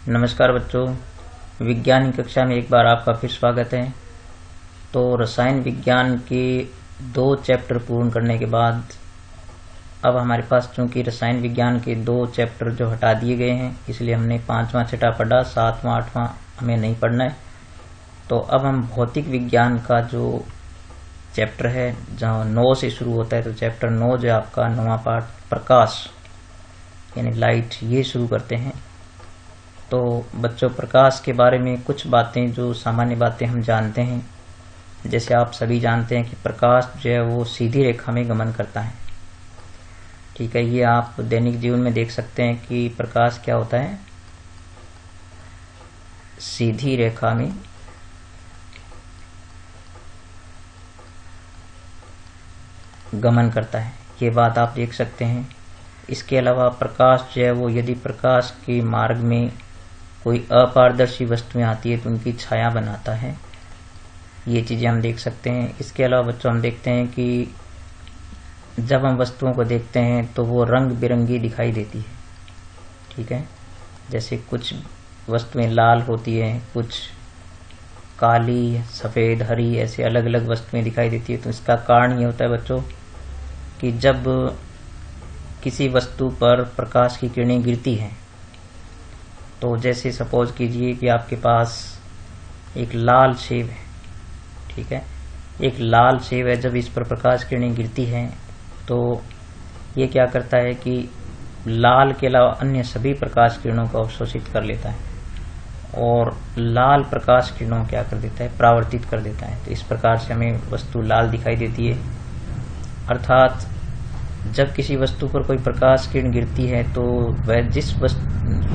नमस्कार बच्चों, विज्ञान की कक्षा में एक बार आपका फिर स्वागत है। तो रसायन विज्ञान के 2 चैप्टर पूर्ण करने के बाद अब हमारे पास चूंकि रसायन विज्ञान के 2 चैप्टर जो हटा दिए गए हैं, इसलिए हमने 5वां छठा पढ़ा, 7वां 8वां हमें नहीं पढ़ना है। तो अब हम भौतिक विज्ञान का जो चैप्टर है जहाँ 9 से शुरू होता है, तो चैप्टर 9 जो आपका 9वां पार्ट प्रकाश यानी लाइट, ये शुरू करते हैं। तो बच्चों, प्रकाश के बारे में कुछ बातें, जो सामान्य बातें हम जानते हैं, जैसे आप सभी जानते हैं कि प्रकाश जो है वो सीधी रेखा में गमन करता है। ठीक है, ये आप दैनिक जीवन में देख सकते हैं कि प्रकाश क्या होता है, सीधी रेखा में गमन करता है, ये बात आप देख सकते हैं। इसके अलावा प्रकाश जो है वो यदि प्रकाश के मार्ग में कोई अपारदर्शी वस्तुएं आती है तो उनकी छाया बनाता है, ये चीजें हम देख सकते हैं। इसके अलावा बच्चों हम देखते हैं कि जब हम वस्तुओं को देखते हैं तो वो रंग बिरंगी दिखाई देती है। ठीक है, जैसे कुछ वस्तुएं लाल होती हैं, कुछ काली, सफेद, हरी, ऐसे अलग अलग वस्तुएं दिखाई देती है। तो इसका कारण ये होता है बच्चों कि जब किसी वस्तु पर प्रकाश की किरणें गिरती हैं, तो जैसे सपोज कीजिए कि आपके पास एक लाल सेब है। ठीक है, एक लाल सेब है, जब इस पर प्रकाश किरणें गिरती हैं तो ये क्या करता है कि लाल के अलावा अन्य सभी प्रकाश किरणों को अवशोषित कर लेता है और लाल प्रकाश किरणों क्या कर देता है, परावर्तित कर देता है। तो इस प्रकार से हमें वस्तु लाल दिखाई देती है। अर्थात जब किसी वस्तु पर कोई प्रकाश किरण गिरती है तो वह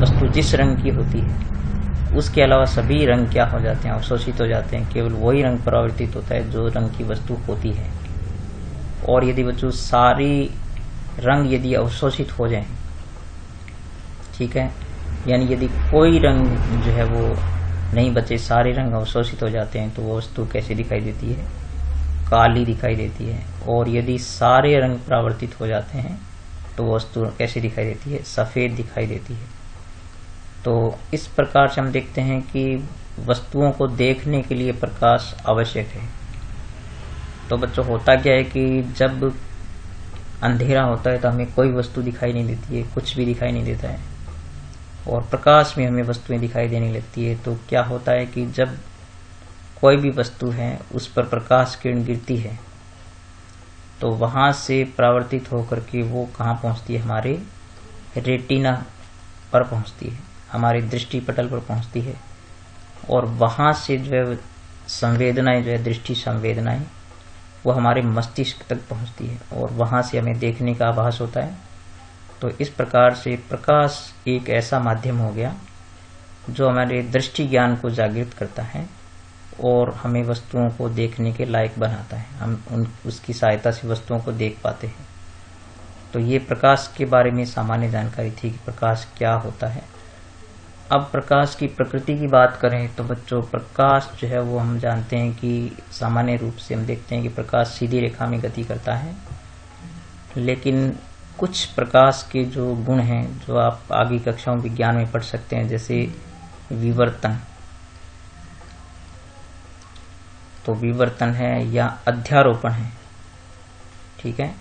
वस्तु जिस रंग की होती है उसके अलावा सभी रंग क्या हो जाते हैं, अवशोषित हो जाते हैं। केवल वही रंग परावर्तित होता है जो रंग की वस्तु होती है। और यदि बच्चों सारी रंग यदि अवशोषित हो जाएं, ठीक है, यानी यदि कोई रंग जो है वो नहीं बचे, सारे रंग अवशोषित हो जाते हैं, तो वो वस्तु कैसी दिखाई देती है, काली दिखाई देती है। और यदि सारे रंग परावर्तित हो जाते हैं तो वो वस्तु कैसी दिखाई देती है, सफेद दिखाई देती है। तो इस प्रकार से हम देखते हैं कि वस्तुओं को देखने के लिए प्रकाश आवश्यक है। तो बच्चों, होता क्या है कि जब अंधेरा होता है तो हमें कोई वस्तु दिखाई नहीं देती है, कुछ भी दिखाई नहीं देता है, और प्रकाश में हमें वस्तुएं दिखाई देने लगती है। तो क्या होता है कि जब कोई भी वस्तु है उस पर प्रकाश किरण गिरती है तो वहां से परावर्तित होकर के वो कहाँ पहुंचती है, हमारे रेटिना पर पहुंचती है, हमारे दृष्टि पटल पर पहुंचती है। और वहां से जो है संवेदनाएं, जो है दृष्टि संवेदनाएं, वो हमारे मस्तिष्क तक पहुंचती है और वहां से हमें देखने का आभास होता है। तो इस प्रकार से प्रकाश एक ऐसा माध्यम हो गया जो हमारे दृष्टि ज्ञान को जागृत करता है और हमें वस्तुओं को देखने के लायक बनाता है। हम उसकी सहायता से वस्तुओं को देख पाते हैं। तो ये प्रकाश के बारे में सामान्य जानकारी थी कि प्रकाश क्या होता है। अब प्रकाश की प्रकृति की बात करें तो बच्चों, प्रकाश जो है वो हम जानते हैं कि सामान्य रूप से हम देखते हैं कि प्रकाश सीधी रेखा में गति करता है, लेकिन कुछ प्रकाश के जो गुण हैं जो आप आगे कक्षाओं विज्ञान में पढ़ सकते हैं, जैसे विवर्तन, तो विवर्तन है या अध्यारोपण है। ठीक है,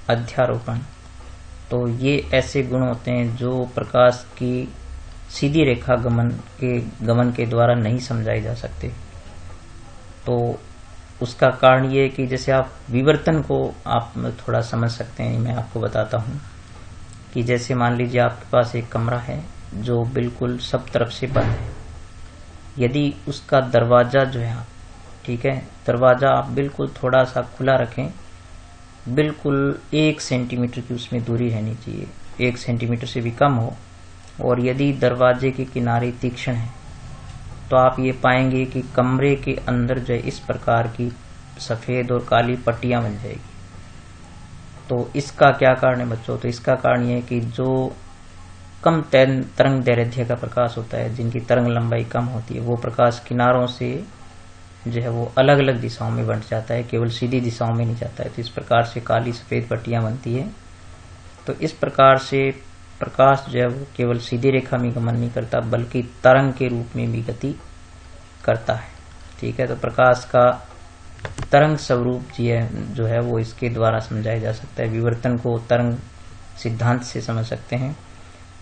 अध्यारोपण, तो ये ऐसे गुण होते हैं जो प्रकाश की सीधी रेखा गमन के द्वारा नहीं समझाए जा सकते। तो उसका कारण ये है कि जैसे आप विवर्तन को आप थोड़ा समझ सकते हैं, मैं आपको बताता हूँ कि जैसे मान लीजिए आपके पास एक कमरा है जो बिल्कुल सब तरफ से बंद है। यदि उसका दरवाजा जो है, ठीक है, दरवाजा आप बिल्कुल थोड़ा सा खुला रखें, बिल्कुल 1 सेंटीमीटर की उसमें दूरी रहनी चाहिए, 1 सेंटीमीटर से भी कम हो। और यदि दरवाजे के किनारे तीक्ष्ण है तो आप ये पाएंगे कि कमरे के अंदर जो है इस प्रकार की सफेद और काली पट्टियां बन जाएगी। तो इसका क्या कारण है बच्चों? तो इसका कारण ये है कि जो कम तरंग दैर्ध्य का प्रकाश होता है, जिनकी तरंग लंबाई कम होती है, वो प्रकाश किनारों से जो है वो अलग अलग दिशाओं में बंट जाता है, केवल सीधी दिशाओं में नहीं जाता है। तो इस प्रकार से काली सफेद पट्टियां बनती है। तो इस प्रकार से प्रकाश जो है वो केवल सीधी रेखा में गमन नहीं करता बल्कि तरंग के रूप में भी गति करता है। ठीक है, तो प्रकाश का तरंग स्वरूप जो है वो इसके द्वारा समझाया जा सकता है। विवर्तन को तरंग सिद्धांत से समझ सकते हैं,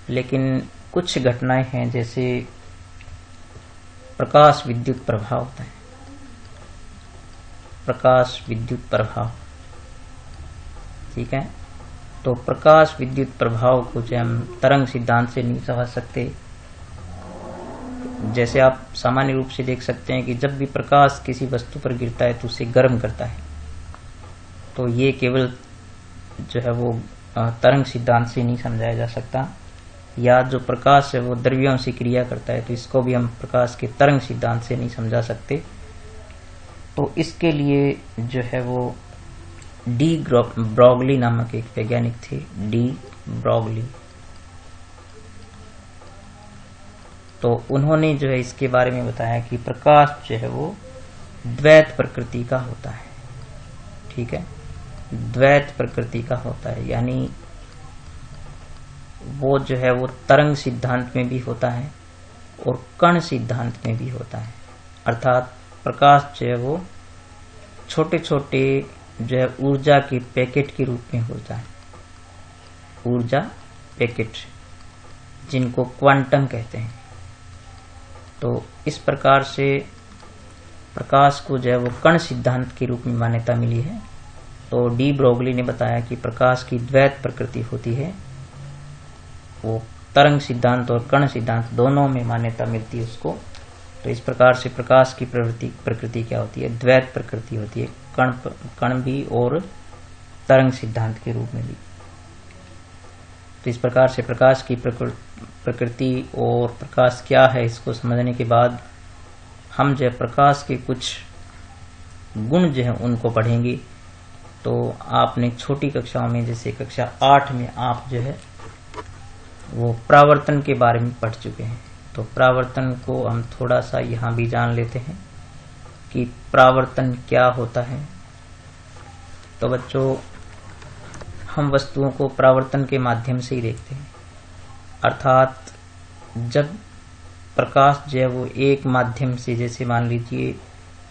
लेकिन कुछ घटनाएं हैं जैसे प्रकाश विद्युत प्रभाव होता है। प्रकाश विद्युत प्रभाव, ठीक है, तो प्रकाश विद्युत प्रभाव को जो हम तरंग सिद्धांत से नहीं समझ सकते। जैसे आप सामान्य रूप से देख सकते हैं कि जब भी प्रकाश किसी वस्तु पर गिरता है तो उसे गर्म करता है, तो ये केवल जो है वो तरंग सिद्धांत से नहीं समझाया जा सकता। या जो प्रकाश है वो द्रव्यों से क्रिया करता है, तो इसको भी हम प्रकाश के तरंग सिद्धांत से नहीं समझा सकते। तो इसके लिए जो है वो डी ब्रॉगली नामक एक वैज्ञानिक थे, डी ब्रॉगली, तो उन्होंने जो है इसके बारे में बताया कि प्रकाश जो है वो द्वैत प्रकृति का होता है। ठीक है, द्वैत प्रकृति का होता है, यानी वो जो है वो तरंग सिद्धांत में भी होता है और कण सिद्धांत में भी होता है। अर्थात प्रकाश जो है वो छोटे छोटे जो है ऊर्जा के पैकेट के रूप में होता है, ऊर्जा पैकेट, जिनको क्वांटम कहते हैं। तो इस प्रकार से प्रकाश को जो है वो कण सिद्धांत के रूप में मान्यता मिली है। तो डी ब्रोगली ने बताया कि प्रकाश की द्वैत प्रकृति होती है, वो तरंग सिद्धांत और कण सिद्धांत दोनों में मान्यता मिलती है उसको। तो इस प्रकार से प्रकाश की प्रकृति क्या होती है, द्वैत प्रकृति होती है, कण भी और तरंग सिद्धांत के रूप में भी। तो इस प्रकार से प्रकाश की प्रकृति और प्रकाश क्या है इसको समझने के बाद हम जो है प्रकाश के कुछ गुण जो है उनको पढ़ेंगे। तो आपने छोटी कक्षाओं में जैसे कक्षा 8 में आप जो है वो परावर्तन के बारे में पढ़ चुके हैं। तो परावर्तन को हम थोड़ा सा यहाँ भी जान लेते हैं कि परावर्तन क्या होता है। तो बच्चों, हम वस्तुओं को परावर्तन के माध्यम से ही देखते हैं। अर्थात जब प्रकाश जो है वो एक माध्यम से, जैसे मान लीजिए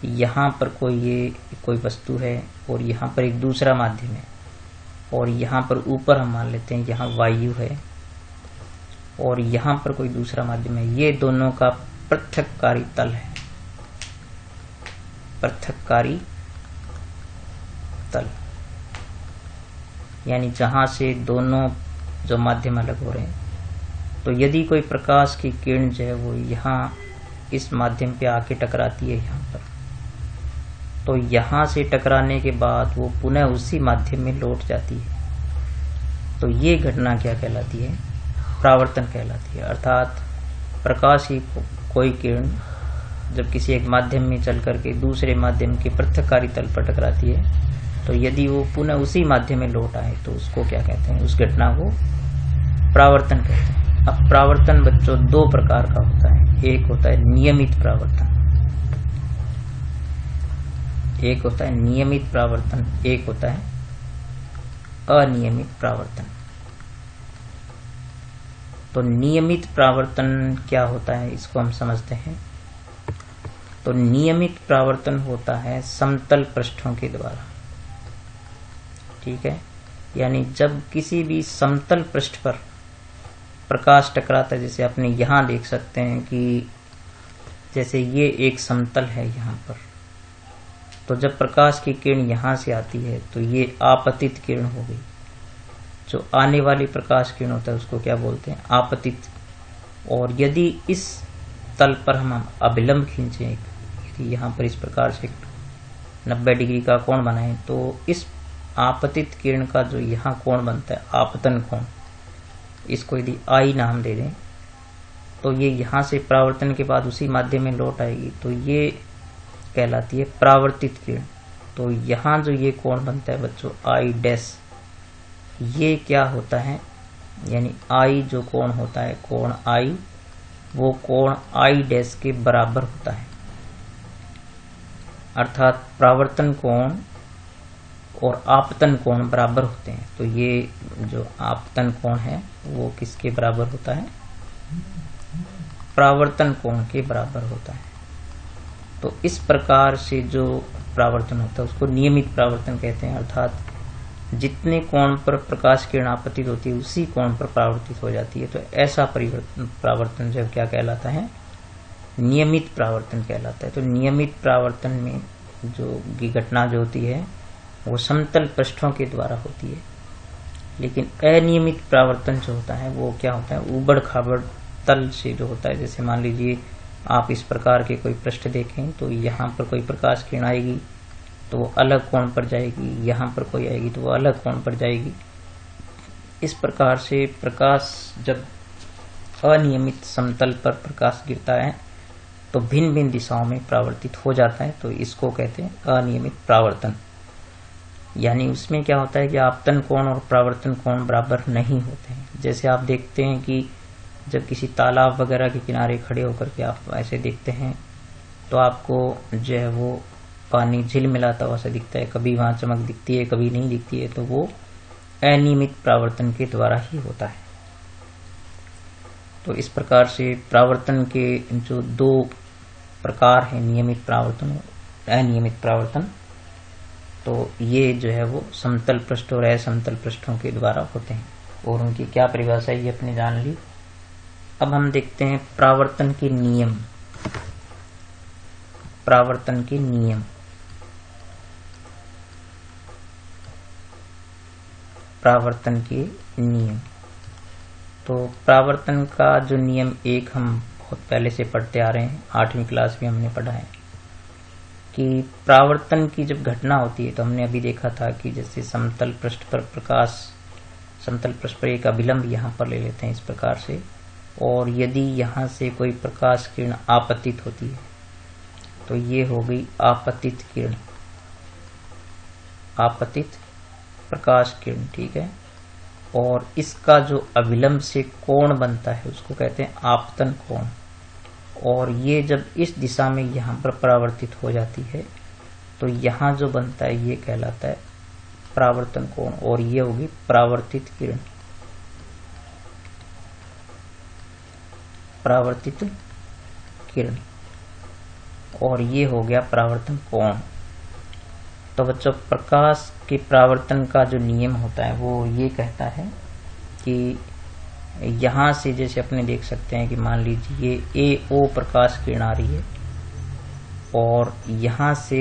यहाँ पर कोई वस्तु है और यहाँ पर एक दूसरा माध्यम है, और यहाँ पर ऊपर हम मान लेते हैं यहाँ वायु है और यहाँ पर कोई दूसरा माध्यम है, ये दोनों का पृथक्कारी तल है, पृथक्कारी तल, यानी जहां से दोनों जो माध्यम अलग हो रहे हैं। तो यदि कोई प्रकाश की किरण जो है वो यहाँ इस माध्यम पे आके टकराती है यहाँ पर, तो यहाँ से टकराने के बाद वो पुनः उसी माध्यम में लौट जाती है। तो ये घटना क्या कहलाती है, परावर्तन कहलाती है। अर्थात प्रकाश की कोई किरण जब किसी एक माध्यम में चल करके दूसरे माध्यम के पृथक्कारी तल पर टकराती है, तो यदि वो पुनः उसी माध्यम में लौट आए तो उसको क्या कहते हैं, उस घटना को परावर्तन कहते हैं। अब परावर्तन बच्चों दो प्रकार का होता है, एक होता है नियमित परावर्तन, एक होता है नियमित परावर्तन, एक होता है अनियमित परावर्तन। तो नियमित परावर्तन क्या होता है इसको हम समझते हैं। तो नियमित परावर्तन होता है समतल पृष्ठों के द्वारा। ठीक है, यानी जब किसी भी समतल पृष्ठ पर प्रकाश टकराता है, जैसे आपने यहाँ देख सकते हैं कि जैसे ये एक समतल है यहाँ पर, तो जब प्रकाश की किरण यहाँ से आती है तो ये आपतित किरण हो गई। जो आने वाली प्रकाश किरण होता है उसको क्या बोलते हैं, आपतित। और यदि इस तल पर हम अभिलंब खींचें, यदि यहाँ पर इस प्रकार से 90 डिग्री का कोण बनाएं, तो इस आपतित किरण का जो यहाँ कोण बनता है, आपतन कोण, इसको यदि आई नाम दे दें, तो ये यहाँ से परावर्तन के बाद उसी माध्यम में लौट आएगी, तो ये कहलाती है परावर्तित किरण। तो यहाँ जो ये कोण बनता है बच्चों आई डैश, ये क्या होता है, यानी आई जो कोण होता है, कोण आई, वो कोण आई डैश के बराबर होता है। अर्थात परावर्तन कोण और आपतन कोण बराबर होते हैं। तो ये जो आपतन कोण है वो किसके बराबर होता है? परावर्तन कोण के बराबर होता है। तो इस प्रकार से जो परावर्तन होता है उसको नियमित परावर्तन कहते हैं, अर्थात जितने कोण पर प्रकाश किरण आपतित होती है उसी कोण पर परावर्तित हो जाती है। तो ऐसा परावर्तन जो क्या कहलाता है? नियमित परावर्तन कहलाता है। तो नियमित परावर्तन में जो घटना जो होती है वो समतल पृष्ठों के द्वारा होती है, लेकिन अनियमित परावर्तन जो होता है वो क्या होता है? उबड़ खाबड़ तल से जो होता है। जैसे मान लीजिए आप इस प्रकार के कोई पृष्ठ देखें तो यहाँ पर कोई प्रकाश किरण आएगी तो वो अलग कोण पर जाएगी, यहाँ पर कोई आएगी तो वो अलग कोण पर जाएगी। इस प्रकार से प्रकाश जब अनियमित समतल पर प्रकाश गिरता है तो भिन्न भिन्न दिशाओं में परावर्तित हो जाता है। तो इसको कहते हैं अनियमित परावर्तन। यानी उसमें क्या होता है कि आपतन कोण और परावर्तन कोण बराबर नहीं होते हैं। जैसे आप देखते हैं कि जब किसी तालाब वगैरह के किनारे खड़े होकर के आप ऐसे देखते हैं तो आपको जो है वो पानी झिलमिलाता हुआ सा दिखता है, कभी वहां चमक दिखती है कभी नहीं दिखती है। तो वो अनियमित परावर्तन के द्वारा ही होता है। तो इस प्रकार से परावर्तन के जो दो प्रकार हैं, नियमित परावर्तन और अनियमित परावर्तन, तो ये जो है वो समतल पृष्ठ और असमतल पृष्ठों के द्वारा होते हैं और उनकी क्या परिभाषा है ये अपने जान ली। अब हम देखते हैं परावर्तन के नियम। परावर्तन के नियम, परावर्तन के नियम। तो परावर्तन का जो नियम एक हम बहुत पहले से पढ़ते आ रहे हैं, 8वीं क्लास में हमने पढ़ा है कि परावर्तन की जब घटना होती है तो हमने अभी देखा था कि जैसे समतल पृष्ठ पर प्रकाश, समतल पृष्ठ पर एक अभिलंब यहाँ पर ले लेते हैं इस प्रकार से, और यदि यहाँ से कोई प्रकाश किरण आपतित होती है तो ये हो गई आपतित किरण, आपतित प्रकाश किरण, ठीक है। और इसका जो अभिलंब से कोण बनता है उसको कहते हैं आपतन कोण। और ये जब इस दिशा में यहाँ पर परावर्तित हो जाती है तो यहाँ जो बनता है ये कहलाता है परावर्तन कोण, और ये होगी परावर्तित किरण, परावर्तित किरण, और ये हो गया परावर्तन कोण। तो बच्चों प्रकाश के परावर्तन का जो नियम होता है वो ये कहता है कि यहाँ से जैसे अपने देख सकते हैं कि मान लीजिए ये AO प्रकाश किरण आ रही है और यहाँ से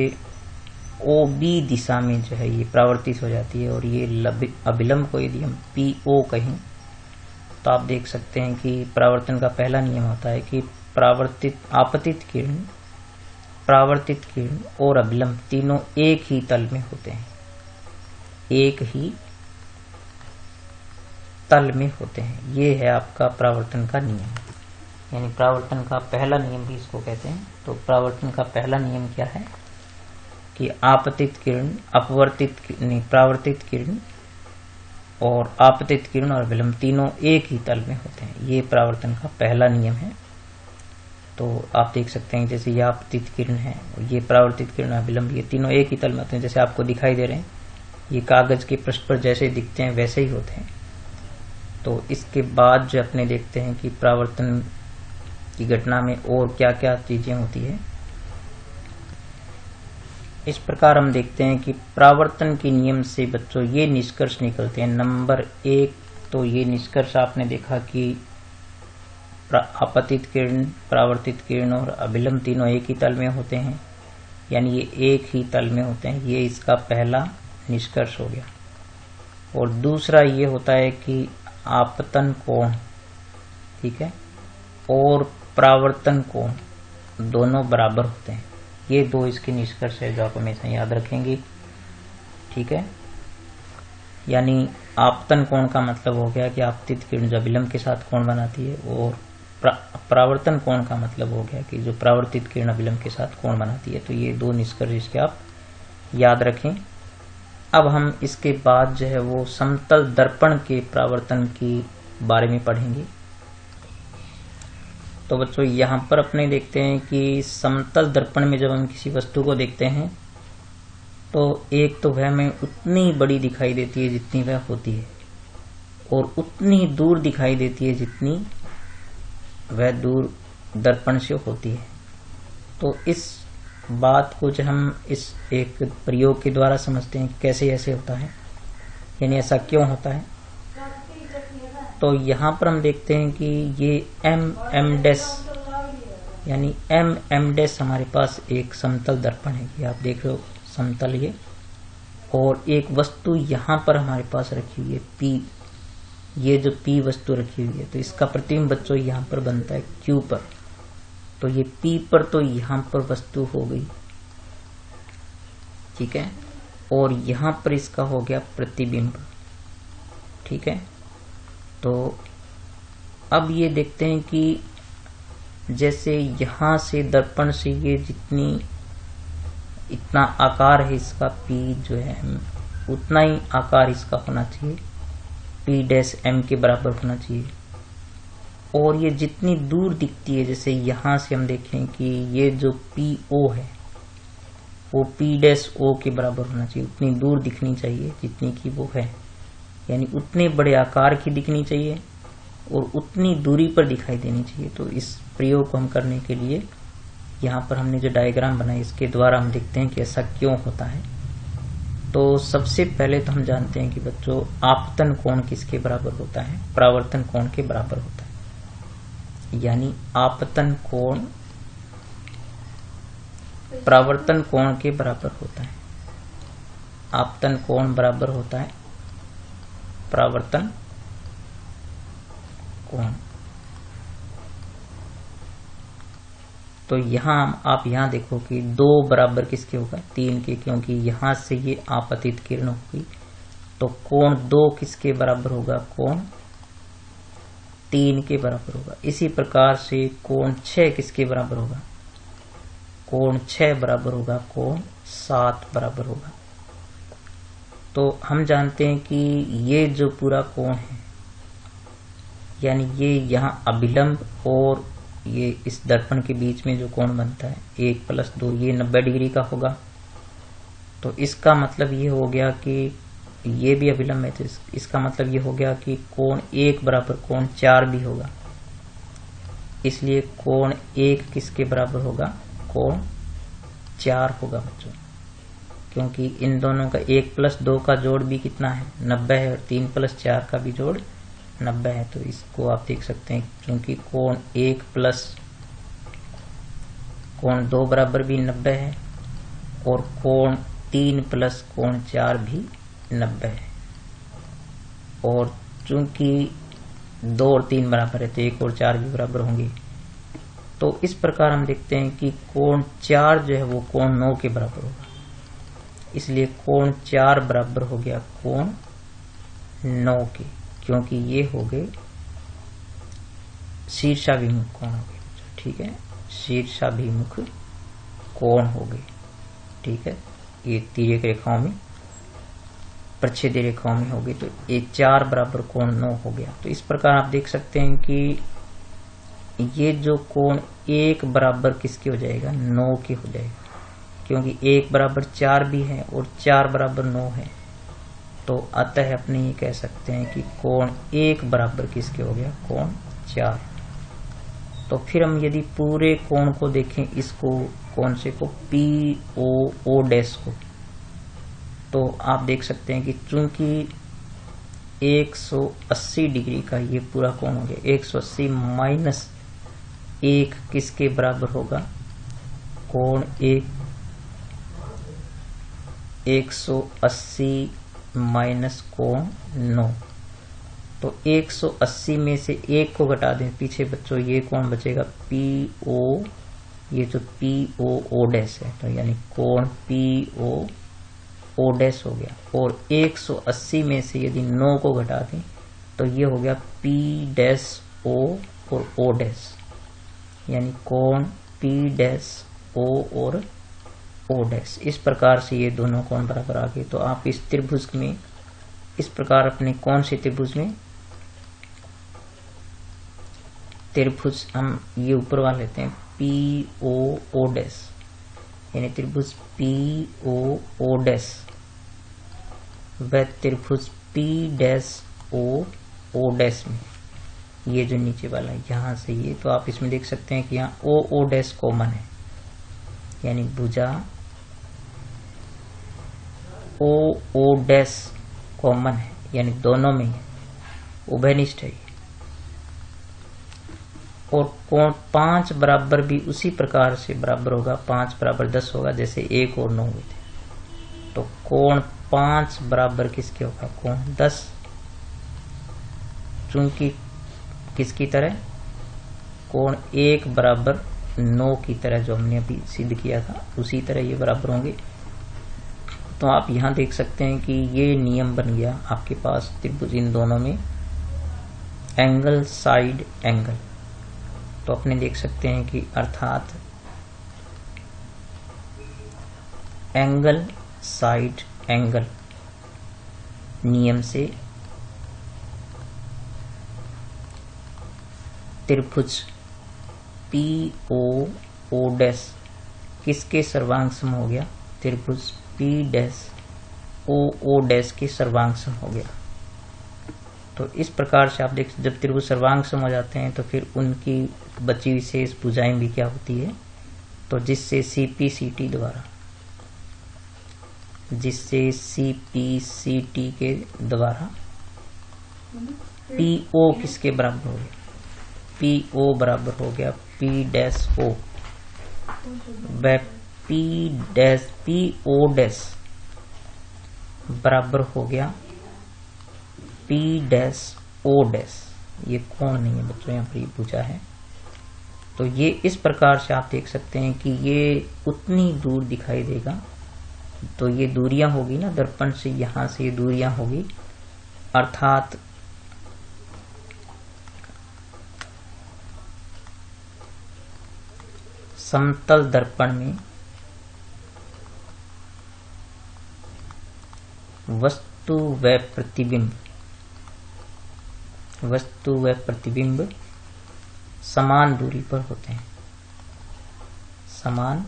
OB दिशा में जो है ये परावर्तित हो जाती है, और ये अभिलंब को यदि हम PO कहें तो आप देख सकते हैं कि परावर्तन का पहला नियम होता है कि परावर्तित किरण और अभिलंब तीनों एक ही तल में होते हैं, एक ही तल में होते हैं। ये है आपका परावर्तन का नियम, यानी परावर्तन का पहला नियम भी इसको कहते हैं। तो परावर्तन का पहला नियम क्या है कि आपतित किरण, परावर्तित किरण और आपतित किरण और अभिलंब तीनों एक ही तल में होते हैं। ये परावर्तन का पहला नियम है। तो आप देख सकते हैं जैसे ये आपतित किरण है और ये परावर्तित किरण अभिलंब, ये तीनों एक ही तल में होते हैं। जैसे आपको दिखाई दे रहे हैं ये कागज के पृष्ठ पर जैसे दिखते हैं वैसे ही होते हैं। तो इसके बाद जो अपने देखते हैं कि परावर्तन की घटना में और क्या क्या चीजें होती है। इस प्रकार हम देखते हैं कि परावर्तन के नियम से बच्चों ये निष्कर्ष निकलते हैं। नंबर 1 तो ये निष्कर्ष आपने देखा कि आपतित किरण, परावर्तित किरण और अभिलंब तीनों एक ही तल में होते हैं, यानी ये एक ही तल में होते हैं। ये इसका पहला निष्कर्ष हो गया। और दूसरा ये होता है कि आपतन कोण, ठीक है, और परावर्तन कोण दोनों बराबर होते हैं। ये दो इसके निष्कर्ष है जो आप हमेशा याद रखेंगे, ठीक है। यानी आपतन कोण का मतलब हो गया कि आपतित किरण जो अभिलंब के साथ कोण बनाती है, और परावर्तन कोण का मतलब हो गया कि जो परावर्तित किरण अभिलंब के साथ कोण बनाती है। तो ये दो निष्कर्ष इसके आप याद रखें। अब हम इसके बाद जो है वो समतल दर्पण के परावर्तन के बारे में पढ़ेंगे। तो बच्चों यहाँ पर अपने देखते हैं कि समतल दर्पण में जब हम किसी वस्तु को देखते हैं तो एक तो वह हमें उतनी बड़ी दिखाई देती है जितनी वह होती है, और उतनी दूर दिखाई देती है जितनी वह दूर दर्पण से होती है। तो इस बात को जब हम इस एक प्रयोग के द्वारा समझते हैं कैसे ऐसे होता है, यानी ऐसा क्यों होता है, तो यहाँ पर हम देखते हैं कि ये m डैश यानी m डैश हमारे पास एक समतल दर्पण है, ये आप देख रहे हो समतल ये, और एक वस्तु यहाँ पर हमारे पास रखी हुई है P, ये जो P वस्तु रखी हुई है, तो इसका प्रतिबिंब बच्चों यहाँ पर बनता है Q पर। तो ये P पर तो यहाँ पर वस्तु हो गई, ठीक है, और यहाँ पर इसका हो गया प्रतिबिंब, ठीक है। तो अब ये देखते हैं कि जैसे यहाँ से दर्पण से ये जितनी इतना आकार है इसका P जो है उतना ही आकार इसका होना चाहिए, P डैश M के बराबर होना चाहिए। और ये जितनी दूर दिखती है, जैसे यहाँ से हम देखें कि ये जो PO है वो P डैश O के बराबर होना चाहिए, उतनी दूर दिखनी चाहिए जितनी की वो है, यानी उतने बड़े आकार की दिखनी चाहिए और उतनी दूरी पर दिखाई देनी चाहिए। तो इस प्रयोग को हम करने के लिए यहाँ पर हमने जो डायग्राम बनाई इसके द्वारा हम देखते हैं कि ऐसा क्यों होता है। तो सबसे पहले तो हम जानते हैं कि बच्चों आपतन कोण किसके बराबर होता है, परावर्तन कोण के बराबर होता है, यानी आपतन कोण परावर्तन कोण के बराबर होता है। आपतन कोण बराबर होता है परावर्तन कोण। तो यहाँ आप यहाँ देखो कि 2 बराबर किसके होगा, 3 के, क्योंकि यहाँ से ये आपतित किरण होगी। तो कोण 2 किसके बराबर होगा, कोण 3 के बराबर होगा। इसी प्रकार से कोण 6 किसके बराबर होगा, कोण 6 बराबर होगा कोण 7 बराबर होगा। तो हम जानते हैं कि ये जो पूरा कोण है, यानी ये यहाँ अभिलंब और ये इस दर्पण के बीच में जो कोण बनता है 1 + 2, ये 90 डिग्री का होगा। तो इसका मतलब ये हो गया कि ये भी अभिलंब है, तो इसका मतलब ये हो गया कि कोण 1 बराबर कोण 4 भी होगा। इसलिए कोण 1 किसके बराबर होगा, कोण 4 होगा बच्चों, क्योंकि इन दोनों का 1 + 2 का जोड़ भी कितना है, 90 है, और 3 + 4 का भी जोड़ 90 है। तो इसको आप देख सकते हैं, क्योंकि कोण 1 + कोण 2 बराबर भी 90 है, और कोण 3 + कोण 4 भी 90 है। और चूंकि 2 और 3 बराबर है तो 1 और 4 भी बराबर होंगे। तो इस प्रकार हम देखते हैं कि कोण 4 जो है वो कोण 9 के बराबर होगा। इसलिए कोण 4 बराबर हो गया कोण 9 के, क्योंकि ये हो गए शीर्षाभिमुख कोण हो गए, ठीक है, शीर्षाभिमुख कोण हो गए, ठीक है। ये तिर्यक रेखाओं में, प्रच्छेदी रेखाओं में हो गई, तो ये 4 बराबर कोण 9 हो गया। तो इस प्रकार आप देख सकते हैं कि ये जो कोण 1 बराबर किसके हो जाएगा, 9 के हो जाएगा, क्योंकि 1 बराबर 4 भी है और 4 बराबर 9 है। तो अतः अपने ये कह सकते हैं कि कोण 1 बराबर किसके हो गया, कोण 4। तो फिर हम यदि पूरे कोण को देखें, इसको कौन से को, PO डैश को, तो आप देख सकते हैं कि चूंकि 180 डिग्री का ये पूरा कोण हो गया, 180 माइनस 1 किसके बराबर होगा, कोण 180 माइनस कोण 9। तो 180 में से 1 को घटा दें पीछे बच्चों, ये कोण बचेगा PO, ये जो PO डैश है, तो यानी कोण PO डैश हो गया। और 180 में से यदि 9 को घटा दें तो ये हो गया P डैश O और O डैश, यानी कोण P डैश O और O डैश। इस प्रकार से ये दोनों कोण बराबर आ गए। तो आप इस त्रिभुज में इस प्रकार अपने कौन से त्रिभुज में, त्रिभुज हम ये ऊपर वाले लेते हैं PO डैश, यानी त्रिभुज पी ओ ओ डैश व त्रिभुज पी डैश ओ डैश में ये जो नीचे वाला है यहाँ से ये, तो आप इसमें देख सकते हैं कि यहाँ ओ डैश कॉमन है, यानी भुजा ओ डैश कॉमन है, यानी दोनों में उभयनिष्ठ है। और कोण 5 बराबर भी उसी प्रकार से बराबर होगा, 5 बराबर 10 होगा, जैसे 1 और 9 हुए थे। तो कोण 5 बराबर किसके होगा? कोण 10, चूंकि किसकी तरह? कोण 1 बराबर 9 की तरह, जो हमने अभी सिद्ध किया था उसी तरह ये बराबर होंगे। तो आप यहाँ देख सकते हैं कि ये नियम बन गया आपके पास त्रिभुज इन दोनों में एंगल साइड एंगल। तो अपने देख सकते हैं कि अर्थात एंगल साइड एंगल नियम से त्रिभुज पी ओ डैश किसके सर्वांग सम हो गया? त्रिभुज पी डैश ओ डैश के सर्वांग सम हो गया। तो इस प्रकार से आप देख, जब त्रिभुज सर्वांग सम हो जाते हैं तो फिर उनकी बची हुई शेष भुजाएं भी क्या होती है? तो जिससे सीपीसीटी के द्वारा पीओ किसके बराबर हो गया? पीओ बराबर हो गया पी डैश ओ, व पी ओ डैश बराबर हो गया पी डैश ओ डैश। ये कोण नहीं है बच्चों, यहाँ पर ये भुजा है। तो ये इस प्रकार से आप देख सकते हैं कि ये उतनी दूर दिखाई देगा। तो ये दूरियां होगी ना दर्पण से, यहाँ से ये दूरियां होगी, अर्थात समतल दर्पण में वस्तु व प्रतिबिंब समान दूरी पर होते हैं, समान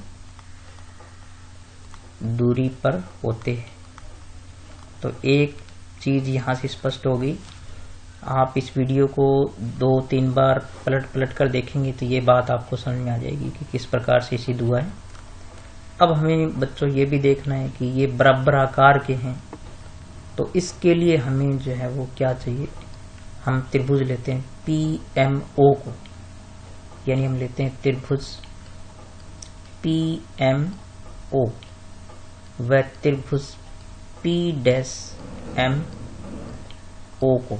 दूरी पर होते हैं। तो एक चीज यहां से स्पष्ट होगी। आप इस वीडियो को 2-3 बार पलट कर देखेंगे तो ये बात आपको समझ में आ जाएगी कि किस प्रकार से सिद्ध हुआ है। अब हमें बच्चों ये भी देखना है कि ये बराबर आकार के हैं, तो इसके लिए हमें जो है वो क्या चाहिए? हम त्रिभुज लेते हैं PMO को, यानी हम लेते हैं त्रिभुज PMO व त्रिभुज P-MO को।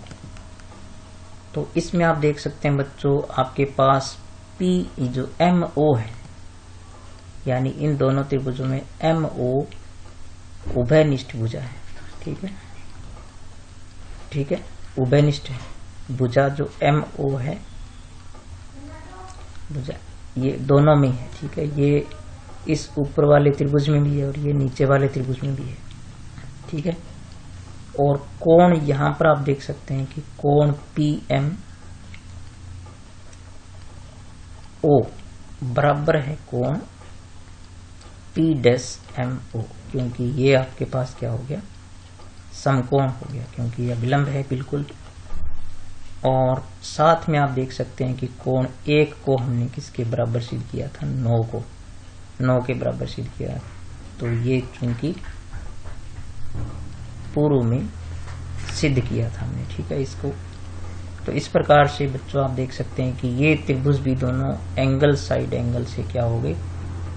तो इसमें आप देख सकते हैं बच्चों, आपके पास P जो MO है, यानी इन दोनों त्रिभुजों में MO उभयनिष्ठ भुजा है। ठीक है, उभयनिष्ठ है भुजा। जो MO है भुजा, ये दोनों में है। ठीक है, ये इस ऊपर वाले त्रिभुज में भी है और ये नीचे वाले त्रिभुज में भी है। ठीक है, और कोण यहां पर आप देख सकते हैं कि कोण PMO बराबर है कोण P-MO, क्योंकि ये आपके पास क्या हो गया? समकोण हो गया, क्योंकि यह विलंब है बिल्कुल। और साथ में आप देख सकते हैं कि कोण 1 को हमने किसके बराबर सिद्ध किया था? 9 के बराबर सिद्ध किया। तो ये चूंकि पूर्व में सिद्ध किया था हमने। ठीक है, इसको तो इस प्रकार से बच्चों आप देख सकते हैं कि ये त्रिभुज भी दोनों एंगल साइड एंगल से क्या हो गए?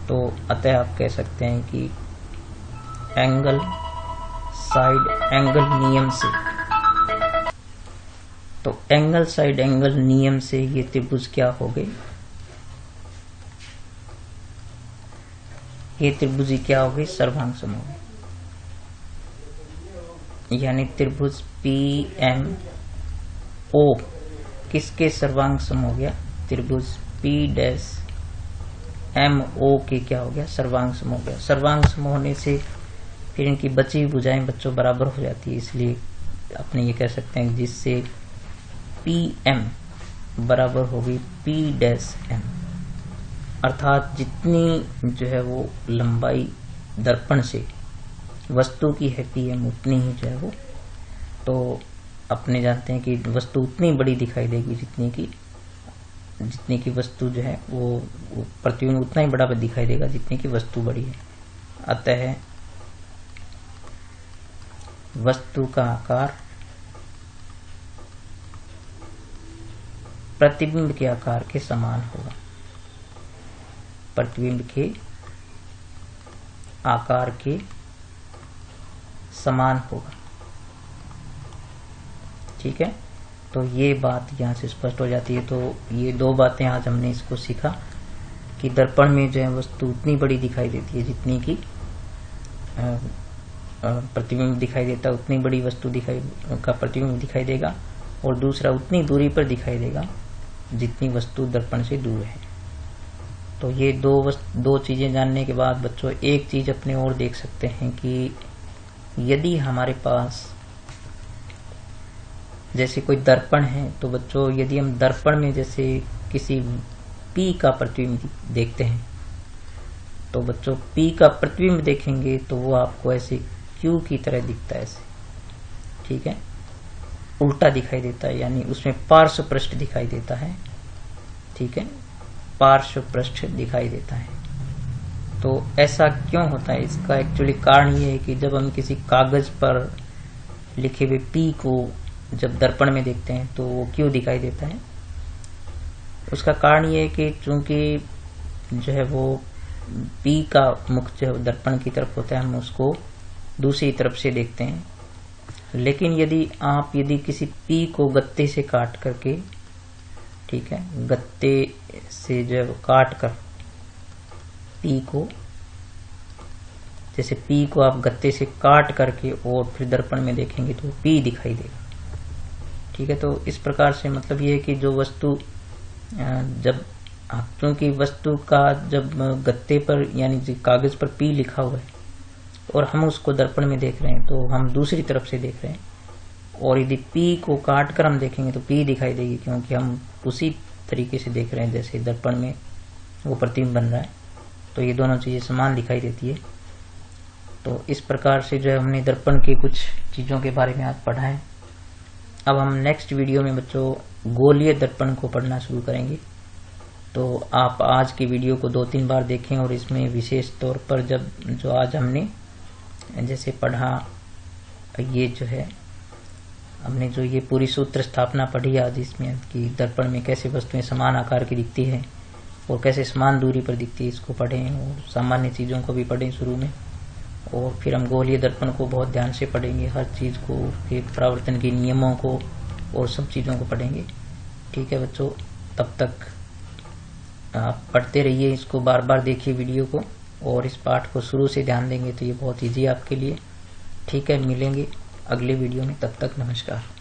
तो अतः आप कह सकते हैं कि एंगल साइड एंगल नियम से, तो एंगल साइड एंगल नियम से ये त्रिभुज क्या हो गए? ये त्रिभुज क्या हो गए? सर्वांग सम हो गए। यानी त्रिभुज PMO किसके सर्वांग सम हो गया? त्रिभुज P-MO के क्या हो गया? सर्वांग सम हो गया। सर्वांग सम होने से फिर इनकी बची हुई भुजाएं बच्चों बराबर हो जाती है। इसलिए अपने ये कह सकते हैं जिससे PM बराबर होगी P-M अर्थात जितनी जो है वो लंबाई दर्पण से वस्तु की है पीएम उतनी ही जो है वो, तो अपने जानते हैं कि वस्तु उतनी बड़ी दिखाई देगी जितनी की वस्तु जो है वो प्रतिबिंब उतना ही बड़ा दिखाई देगा जितनी की वस्तु बड़ी है। अतः वस्तु का आकार प्रतिबिंब के आकार के समान होगा, प्रतिबिंब के आकार के समान होगा। ठीक है, तो ये बात यहाँ से स्पष्ट हो जाती है। तो ये दो बातें आज हमने इसको सीखा कि दर्पण में जो है वस्तु उतनी बड़ी दिखाई देती है जितनी की प्रतिबिंब दिखाई देता है, उतनी बड़ी वस्तु का प्रतिबिंब दिखाई देगा, और दूसरा उतनी दूरी पर दिखाई देगा जितनी वस्तु दर्पण से दूर है। तो ये दो चीजें जानने के बाद बच्चों एक चीज अपने और देख सकते हैं कि यदि हमारे पास जैसे कोई दर्पण है, तो बच्चों यदि हम दर्पण में जैसे किसी पी का प्रतिबिंब देखते हैं, तो बच्चों पी का प्रतिबिंब देखेंगे तो वो आपको ऐसे क्यू की तरह दिखता है ऐसे। ठीक है, उल्टा दिखाई देता है, यानी उसमें पार्श्व पृष्ठ दिखाई देता है। ठीक है, पार्श्व पृष्ठ दिखाई देता है। तो ऐसा क्यों होता है? इसका एक्चुअली कारण ये है कि जब हम किसी कागज पर लिखे हुए पी को जब दर्पण में देखते हैं तो वो क्यों दिखाई देता है। उसका कारण ये है कि चूंकि जो है वो पी का मुख जो है दर्पण की तरफ होता है, हम उसको दूसरी तरफ से देखते हैं। लेकिन यदि किसी पी को गत्ते से काट करके, ठीक है, गत्ते से जो है वो काट कर पी को, जैसे पी को आप गत्ते से काट करके और फिर दर्पण में देखेंगे तो पी दिखाई देगा। ठीक है, तो इस प्रकार से मतलब ये है कि जो वस्तु जब क्योंकि वस्तु का जब गत्ते पर यानी कागज पर पी लिखा हुआ है और हम उसको दर्पण में देख रहे हैं तो हम दूसरी तरफ से देख रहे हैं, और यदि पी को काट कर हम देखेंगे तो पी दिखाई देगी, क्योंकि हम उसी तरीके से देख रहे हैं जैसे दर्पण में वो प्रतिबिंब बन रहा है। तो ये दोनों चीजें समान दिखाई देती है। तो इस प्रकार से जो है हमने दर्पण की कुछ चीजों के बारे में आज पढ़ा है। अब हम नेक्स्ट वीडियो में बच्चों गोलीय दर्पण को पढ़ना शुरू करेंगे। तो आप आज की वीडियो को 2-3 बार देखें, और इसमें विशेष तौर पर जो आज हमने जैसे पढ़ा, ये जो है हमने जो ये पूरी सूत्र स्थापना पढ़ी आज इसमें कि दर्पण में कैसे वस्तुएं समान आकार की दिखती है और कैसे समान दूरी पर दिखती है, इसको पढ़ें, और सामान्य चीज़ों को भी पढ़ें शुरू में, और फिर हम गोलीय दर्पण को बहुत ध्यान से पढ़ेंगे, हर चीज़ को, उसके परावर्तन के नियमों को और सब चीज़ों को पढ़ेंगे। ठीक है बच्चों, तब तक आप पढ़ते रहिए, इसको बार बार देखिए वीडियो को, और इस पाठ को शुरू से ध्यान देंगे तो ये बहुत ईजी है आपके लिए। ठीक है, मिलेंगे अगले वीडियो में, तब तक नमस्कार।